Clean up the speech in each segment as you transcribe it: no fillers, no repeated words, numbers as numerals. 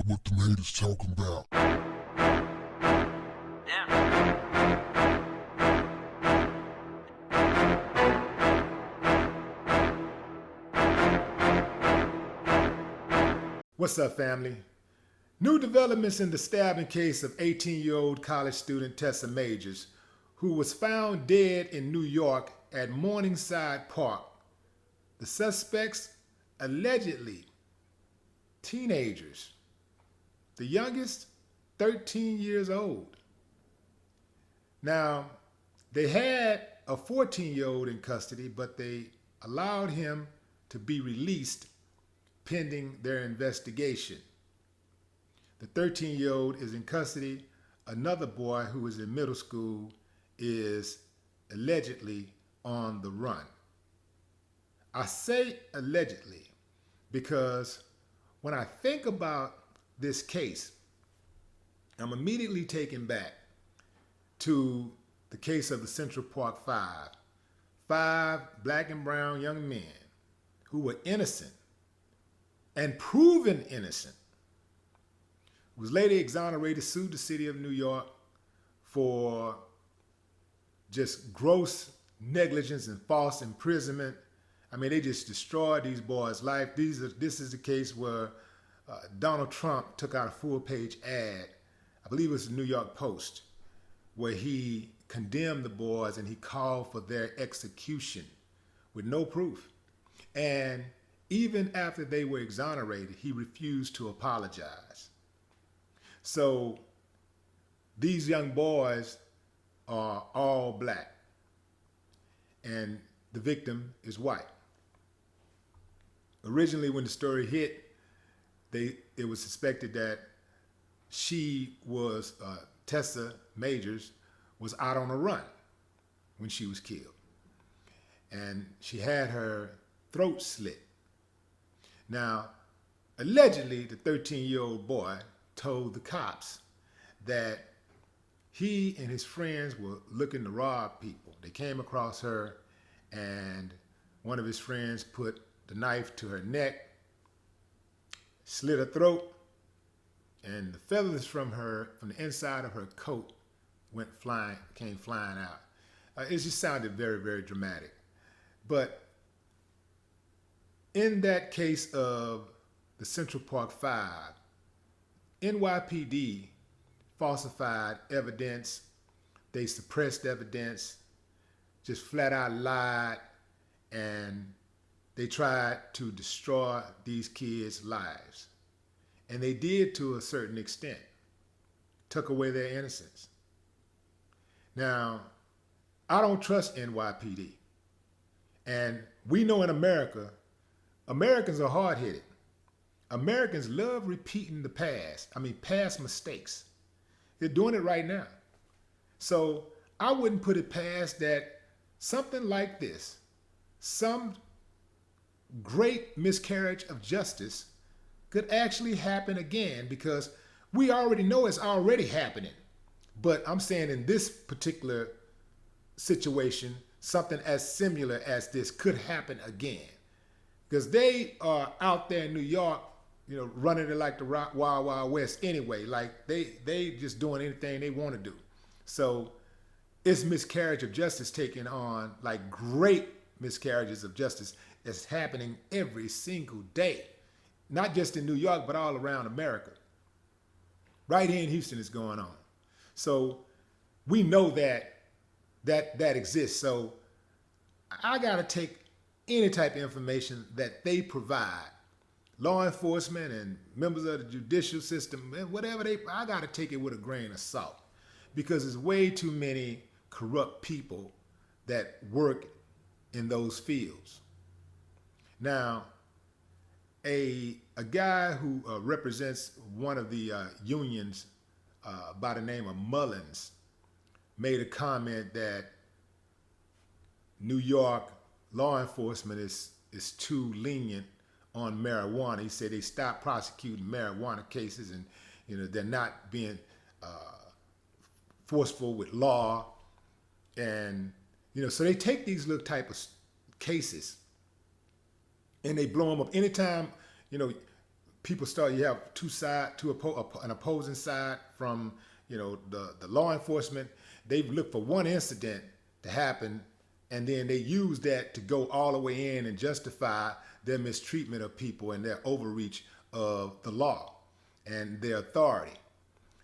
what the haters talking about. What's up, family? New developments in the stabbing case of 18-year-old college student Tessa Majors, who was found dead in New York at Morningside Park. The suspects, allegedly teenagers. The youngest, 13 years old. Now, they had a 14-year-old in custody, but they allowed him to be released pending their investigation. The 13-year-old is in custody. Another boy who is in middle school is allegedly on the run. I say allegedly because when I think about this case, I'm immediately taken back to the case of the Central Park Five. Five black and brown young men who were innocent and proven innocent, was later exonerated, sued the city of New York for just gross negligence and false imprisonment. I mean, they just destroyed these boys' life. This is the case where Donald Trump took out a full-page ad, I believe it was the New York Post, where he condemned the boys and he called for their execution with no proof. And even after they were exonerated, he refused to apologize. So these young boys are all black, and the victim is white. Originally, when the story hit, it was suspected that Tessa Majors was out on a run when she was killed. And she had her throat slit. Now, allegedly, the 13-year-old boy told the cops that he and his friends were looking to rob people. They came across her, and one of his friends put the knife to her neck, slit her throat, and the feathers from the inside of her coat came flying out. It just sounded very, very dramatic. But in that case of the Central Park Five, NYPD falsified evidence. They suppressed evidence, just flat out lied, and they tried to destroy these kids' lives. And they did to a certain extent, took away their innocence. Now, I don't trust NYPD. And we know in America, Americans are hard-headed. Americans love repeating the past mistakes. They're doing it right now. So I wouldn't put it past that something like this, some great miscarriage of justice, could actually happen again, because we already know it's already happening. But I'm saying in this particular situation, something as similar as this could happen again. Because they are out there in New York, running it like the Wild Wild West anyway. Like they just doing anything they want to do. So it's miscarriage of justice taking on, like, great miscarriages of justice that's happening every single day. Not just in New York, but all around America. Right here in Houston it's going on. So we know that exists. So I gotta take any type of information that they provide, law enforcement and members of the judicial system, whatever I gotta take it with a grain of salt, because there's way too many corrupt people that work in those fields. Now, a guy who represents one of the unions by the name of Mullins made a comment that New York law enforcement is too lenient on marijuana. He said they stopped prosecuting marijuana cases, and they're not being forceful with law, and so they take these little type of cases and they blow them up. Anytime people start, you have two sides, an opposing side from, the law enforcement. They look for one incident to happen, and then they use that to go all the way in and justify their mistreatment of people and their overreach of the law and their authority.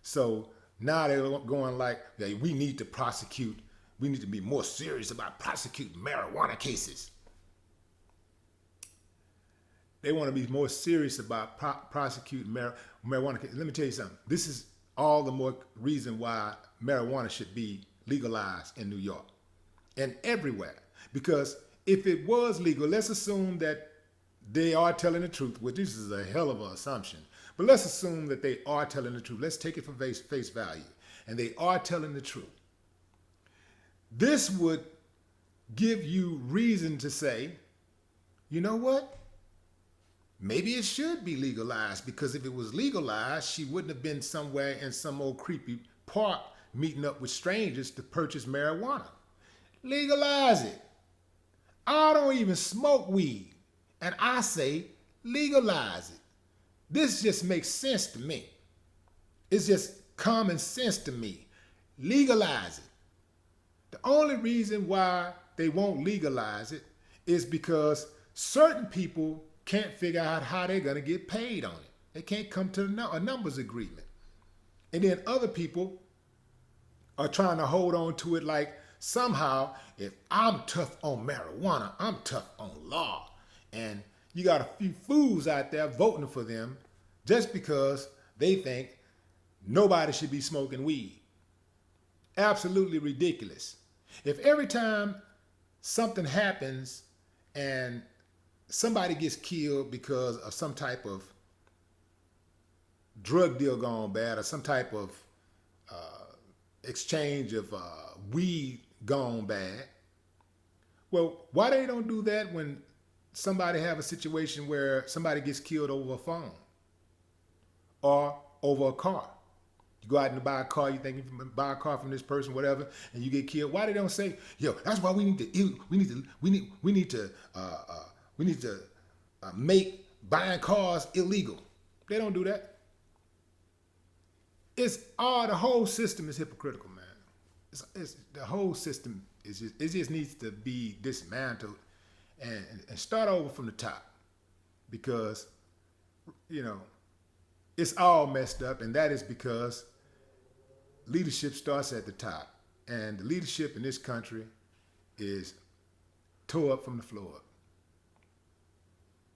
So now they're going like, yeah, we need to prosecute. We need to be more serious about prosecuting marijuana cases. They want to be more serious about prosecuting marijuana cases. Let me tell you something. This is all the more reason why marijuana should be legalized in New York and everywhere. Because if it was legal, let's assume that they are telling the truth, which this is a hell of an assumption. But let's assume that they are telling the truth. Let's take it for face value. And they are telling the truth. This would give you reason to say, you know what? Maybe it should be legalized, because if it was legalized, she wouldn't have been somewhere in some old creepy park meeting up with strangers to purchase marijuana. Legalize it. I don't even smoke weed, and I say legalize it. This just makes sense to me. It's just common sense to me. Legalize it. The only reason why they won't legalize it is because certain people can't figure out how they're going to get paid on it. They can't come to a numbers agreement. And then other people are trying to hold on to it like somehow, if I'm tough on marijuana, I'm tough on law. And you got a few fools out there voting for them just because they think nobody should be smoking weed. Absolutely ridiculous. If every time something happens and somebody gets killed because of some type of drug deal gone bad or some type of exchange of weed gone bad, well, why they don't do that when somebody have a situation where somebody gets killed over a phone or over a car? You go out and buy a car, you think you can buy a car from this person, whatever, and you get killed. Why they don't say, yo, that's why we need to make buying cars illegal. They don't do that. The whole system is hypocritical, man. The whole system it just needs to be dismantled and start over from the top, because it's all messed up, and that is because leadership starts at the top, and the leadership in this country is tore up from the floor up.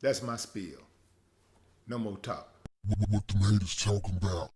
That's my spiel. No more talk. What the haters talking about?